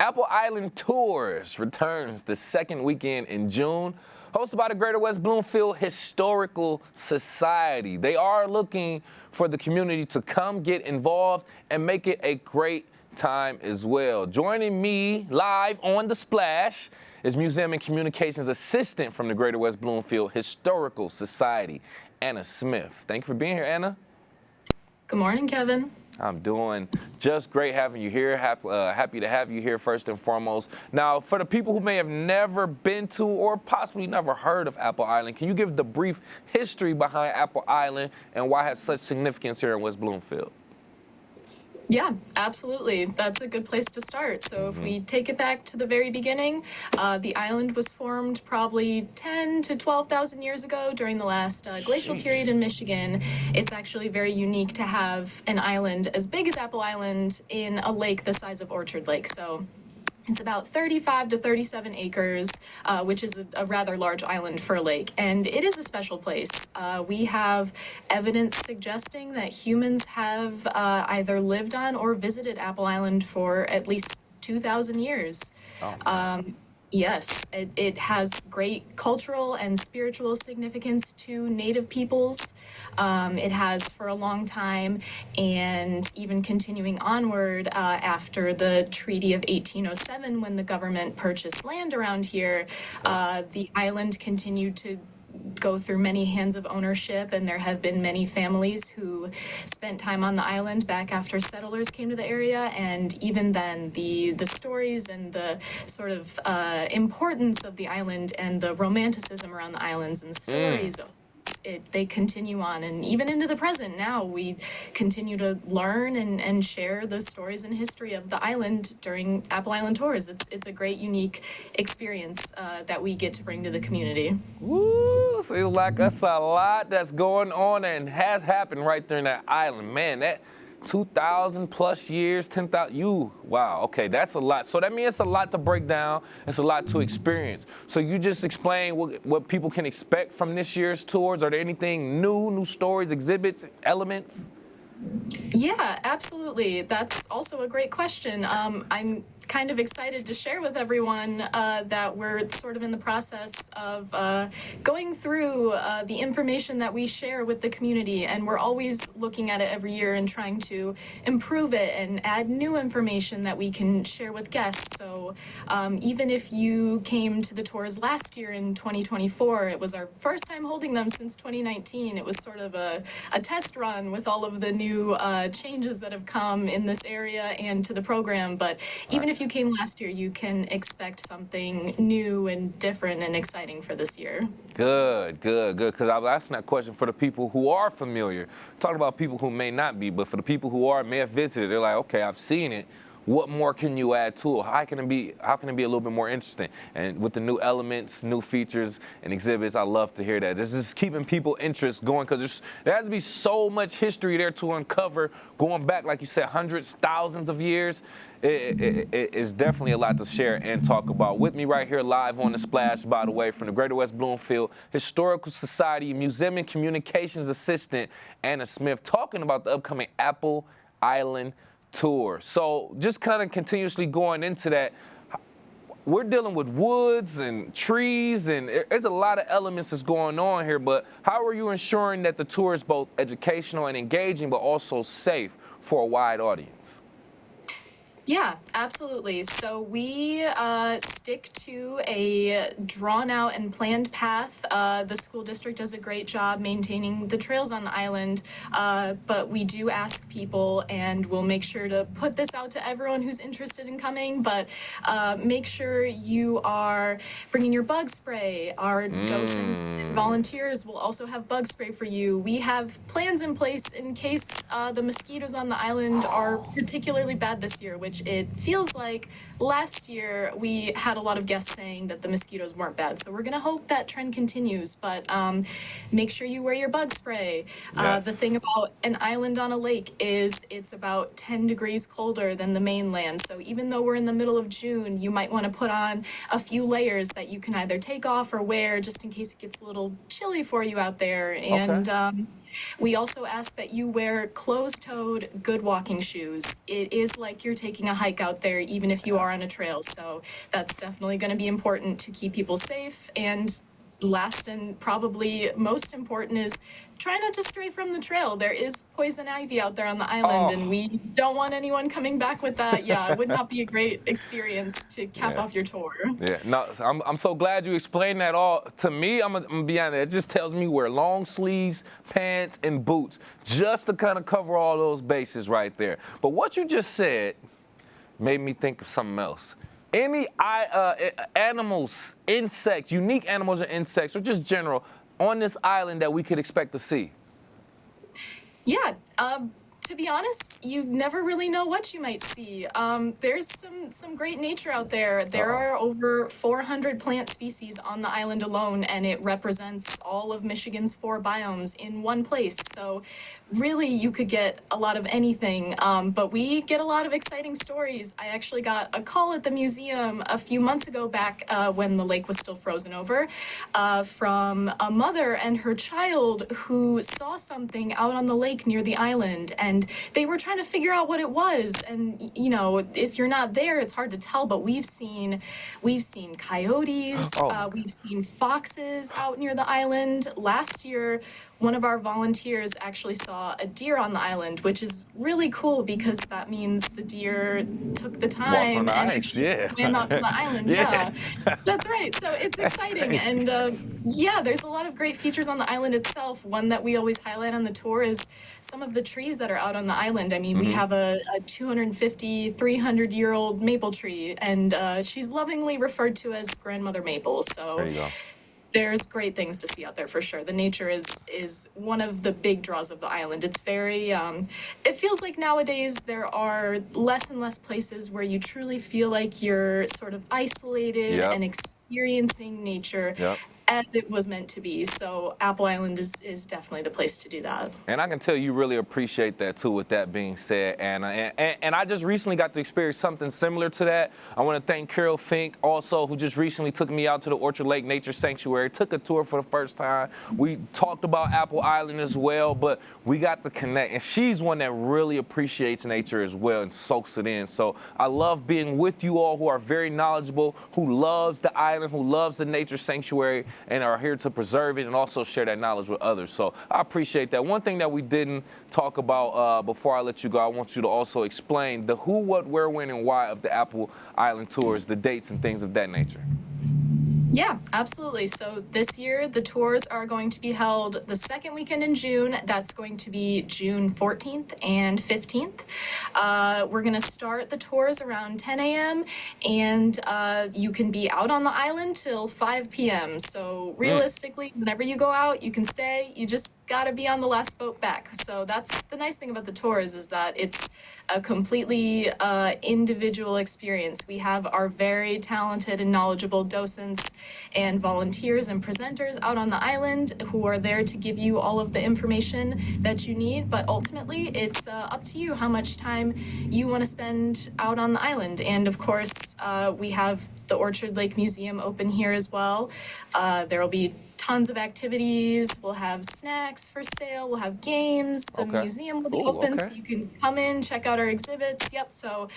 Apple Island Tours returns the second weekend in June, hosted by the Greater West Bloomfield Historical Society. They are looking for the community to come get involved and make it a great time as well. Joining me live on The Splash is Museum and Communications Assistant from the Greater West Bloomfield Historical Society, Anna Smith. Thank you for being here, Anna. Good morning, Kevin. I'm doing just great having you here. Happy to have you here first and foremost. Now, for the people who may have never been to or possibly never heard of Apple Island, can you give the brief history behind Apple Island and why it has such significance here in West Bloomfield? Yeah, absolutely. That's a good place to start. So if we take it back to the very beginning, the island was formed probably 10 to 12,000 years ago during the last glacial period in Michigan. It's actually very unique to have an island as big as Apple Island in a lake the size of Orchard Lake. So it's about 35 to 37 acres, which is a rather large island for a lake, and it is a special place. We have evidence suggesting that humans have either lived on or visited Apple Island for at least 2,000 years. Oh. Yes, it has great cultural and spiritual significance to Native peoples. It has for a long time, and even continuing onward after the Treaty of 1807, when the government purchased land around here, the island continued to go through many hands of ownership, and there have been many families who spent time on the island back after settlers came to the area. And even then, the stories and the sort of importance of the island and the romanticism around the islands and the stories they continue on, and even into the present now we continue to learn and share the stories and history of the island during Apple Island tours. It's a great, unique experience that we get to bring to the community. Woo! Seems like that's a lot that's going on and has happened right there in that island. Man, that 2,000 plus years, 10,000, wow, okay, that's a lot. So that means it's a lot to break down, it's a lot to experience. So you just explain what people can expect from this year's tours. Are there anything new stories, exhibits, elements? Yeah, absolutely. That's also a great question. I'm kind of excited to share with everyone that we're sort of in the process of going through the information that we share with the community, and we're always looking at it every year and trying to improve it and add new information that we can share with guests. So even if you came to the tours last year in 2024, it was our first time holding them since 2019. It was sort of a test run with all of the new changes that have come in this area and to the program. But even if you came last year, you can expect something new and different and exciting for this year. Good. Because I was asking that question for the people who are familiar. Talking about people who may not be, but for the people who may have visited, they're like, okay, I've seen it. What more can you add to it? How can it be a little bit more interesting? And with the new elements, new features, and exhibits, I love to hear that. This is keeping people interest going, because there has to be so much history there to uncover, going back, like you said, hundreds, thousands of years. It is definitely a lot to share and talk about. With me right here live on The Splash, by the way, from the Greater West Bloomfield Historical Society, Museum and Communications Assistant, Anna Smith, talking about the upcoming Apple Island tour. So just kind of continuously going into that, we're dealing with woods and trees, and there's a lot of elements that's going on here, but how are you ensuring that the tour is both educational and engaging, but also safe for a wide audience? Yeah, absolutely. So we stick to a drawn out and planned path. The school district does a great job maintaining the trails on the island, but we do ask people, and we'll make sure to put this out to everyone who's interested in coming, but make sure you are bringing your bug spray. Our docents and volunteers will also have bug spray for you. We have plans in place in case the mosquitoes on the island are particularly bad this year, which it feels like last year we had a lot of guests saying that the mosquitoes weren't bad. So we're going to hope that trend continues, but make sure you wear your bug spray. Yes. The thing about an island on a lake is it's about 10 degrees colder than the mainland. So even though we're in the middle of June, you might want to put on a few layers that you can either take off or wear just in case it gets a little chilly for you out there. And We also ask that you wear closed-toed, good walking shoes. It is like you're taking a hike out there, even if you are on a trail. So that's definitely going to be important to keep people safe. And last and probably most important is try not to stray from the trail. There is poison ivy out there on the island, and Oh, we don't want anyone coming back with that. Yeah, it would not be a great experience to cap yeah. off your tour. Yeah, no, I'm so glad you explained that all. To me, I'm gonna be honest, it just tells me wear long sleeves, pants, and boots just to kind of cover all those bases right there. But what you just said made me think of something else. Any animals, insects, unique animals or insects, or just general, on this island that we could expect to see? Yeah, to be honest, you never really know what you might see. There's some great nature out there. There Uh-oh. are over 400 plant species on the island alone, and it represents all of Michigan's 4 biomes in one place. So really, you could get a lot of anything. But we get a lot of exciting stories. I actually got a call at the museum a few months ago back when the lake was still frozen over from a mother and her child who saw something out on the lake near the island, and they were trying to figure out what it was. And you know, if you're not there, it's hard to tell. But we've seen coyotes, Oh my God. we've seen foxes out near the island. Last year, one of our volunteers actually saw a deer on the island, which is really cool because that means the deer took the Walked on time the and ice, actually yeah. swam out to the island. Yeah, Yeah, that's right. So it's that's exciting. crazy. And yeah, there's a lot of great features on the island itself. One that we always highlight on the tour is some of the trees that are out on the island. I mean, we Hmm. have a 250, 300-year-old maple tree, and she's lovingly referred to as Grandmother Maple. There So you go. there's great things to see out there for sure. The nature is one of the big draws of the island. It's very it feels like nowadays there are less and less places where you truly feel like you're sort of isolated Yep, and experiencing nature yep. as it was meant to be. So Apple Island is definitely the place to do that. And I can tell you really appreciate that too. With that being said, and I just recently got to experience something similar to that. I want to thank Carol Fink also, who just recently took me out to the Orchard Lake Nature Sanctuary. Took a tour for the first time. We talked about Apple Island as well, but we got to connect. And she's one that really appreciates nature as well and soaks it in. So I love being with you all who are very knowledgeable, who loves the island, who loves the nature sanctuary, and are here to preserve it and also share that knowledge with others. So I appreciate that. One thing that we didn't talk about before I let you go, I want you to also explain the who, what, where, when, and why of the Apple Island tours, the dates and things of that nature. Yeah, absolutely. So this year, the tours are going to be held the second weekend in June. That's going to be June 14th and 15th. We're going to start the tours around 10 a.m. and you can be out on the island till 5 p.m. So Mm. realistically, whenever you go out, you can stay. You just got to be on the last boat back. So that's the nice thing about the tours is that it's a completely individual experience. We have our very talented and knowledgeable docents and volunteers and presenters out on the island who are there to give you all of the information that you need. But ultimately, it's up to you how much time you want to spend out on the island. And of course, we have the Orchard Lake Museum open here as well. There will be tons of activities. We'll have snacks for sale. We'll have games. The Okay. museum will be Ooh, open, okay. so you can come in, check out our exhibits. Yep. So,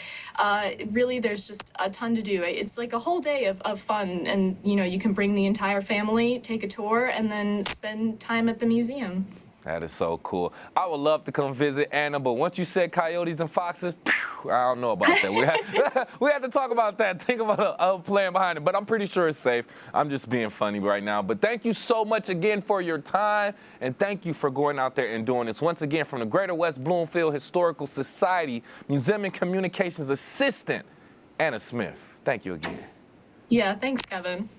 really, there's just a ton to do. It's like a whole day of fun, and you know, you can bring the entire family, take a tour, and then spend time at the museum. That is so cool. I would love to come visit Anna, but once you said coyotes and foxes, phew, I don't know about that. We had to talk about that. Think about a plan behind it, but I'm pretty sure it's safe. I'm just being funny right now. But thank you so much again for your time, and thank you for going out there and doing this. Once again, from the Greater West Bloomfield Historical Society, Museum and Communications Assistant, Anna Smith. Thank you again. Yeah. Thanks, Kevin.